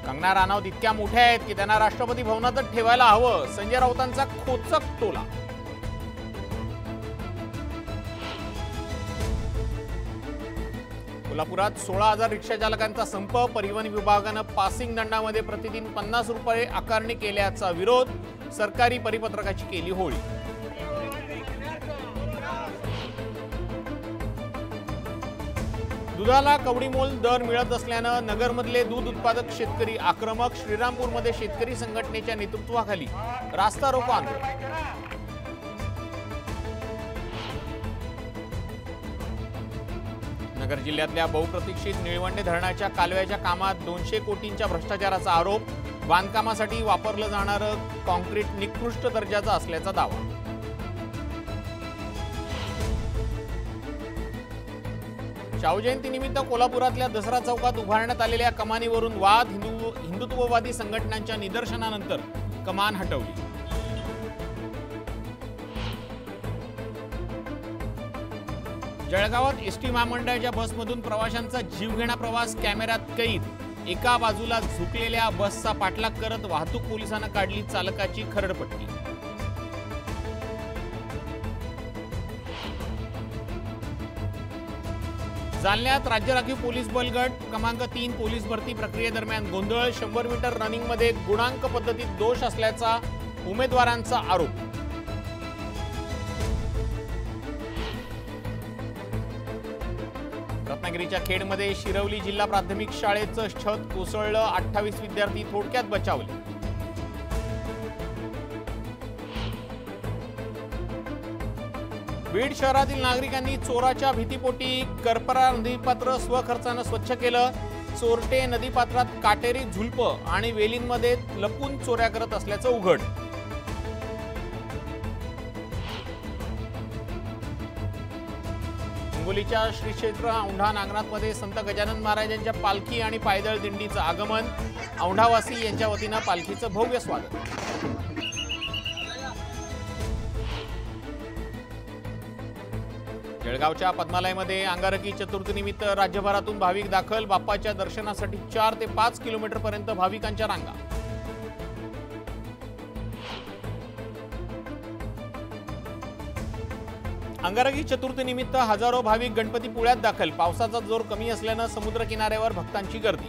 कंगना राणावत इतक्या मोठ्या आहेत की त्यांना राष्ट्रपती भवनातच ठेवायला हवं, संजय राऊतांचा खोचक टोला. कोल्हापुरात 16,000 रिक्षा चालकांचा संप. परिवहन विभागानं पासिंग दंडामध्ये प्रतिदिन 50 रुपये आकारणी केल्याचा विरोध. सरकारी परिपत्रकाची केली होळी. दुधाला कवडीमोल दर मिळत असल्यानं नगरमधले दूध उत्पादक शेतकरी आक्रमक. श्रीरामपूरमध्ये शेतकरी संघटनेच्या नेतृत्वाखाली रास्ता रोको आंदोलन. नगर जिल्ह्यातल्या बहुप्रतीक्षित निळवंडे धरणाच्या कालव्याच्या कामात 200 कोटींच्या भ्रष्टाचाराचा आरोप. बांधकामासाठी वापरलं जाणारं कॉन्क्रीट निकृष्ट दर्जाचं असल्याचा दावा. शाहू जयंतीनिमित्त कोल्हापुरातल्या दसरा चौकात उभारण्यात आलेल्या कमानीवरून वाद. हिंदुत्ववादी संघटनांच्या निदर्शनानंतर कमान हटवली. जळगावात एसटी महामंडळाच्या बसमधून प्रवाशांचा जीवघेणा प्रवास कॅमेऱ्यात कैद. एका बाजूला झुकलेल्या बसचा पाठलाग करत वाहतूक पोलिसांना काढली चालकाची खरडपट्टी. जालन्यात राज्य राखीव पोलीस बल गट क्रमांक 3 पोलीस भरती प्रक्रियेदरम्यान गोंधळ. 100 मीटर रनिंगमध्ये गुणांक पद्धतीत दोष असल्याचा उमेदवारांचा आरोप. रत्नागिरीच्या खेडमध्ये शिरवली जिल्हा प्राथमिक शाळेचं छत कोसळलं. 28 विद्यार्थी थोडक्यात बचावले. बीड शहरातील नागरिकांनी चोराच्या भीतीपोटी करपरा नदीपात्र स्वखर्चानं स्वच्छ केलं. चोरटे नदीपात्रात काटेरी झुलप आणि वेलींमध्ये लपून चोऱ्या करत असल्याचं उघड. हिंगोलीच्या श्री क्षेत्र औंढा नागनाथमध्ये संत गजानन महाराजांच्या पालखी आणि पायदळ दिंडीचं आगमन. औंढावासी यांच्या वतीनं पालखीचं भव्य स्वागत. जळगावच्या पद्मालयमध्ये अंगारकी चतुर्थीनिमित्त राज्यभरातून भाविक दाखल. बाप्पाच्या दर्शनासाठी 4 ते 5 किलोमीटरपर्यंत भाविकांच्या रांगा. अंगारकी चतुर्थीनिमित्त हजारो भाविक गणपतीपुळ्यात दाखल. पावसाचा जोर कमी असल्यानं समुद्र किनाऱ्यावर भक्तांची गर्दी.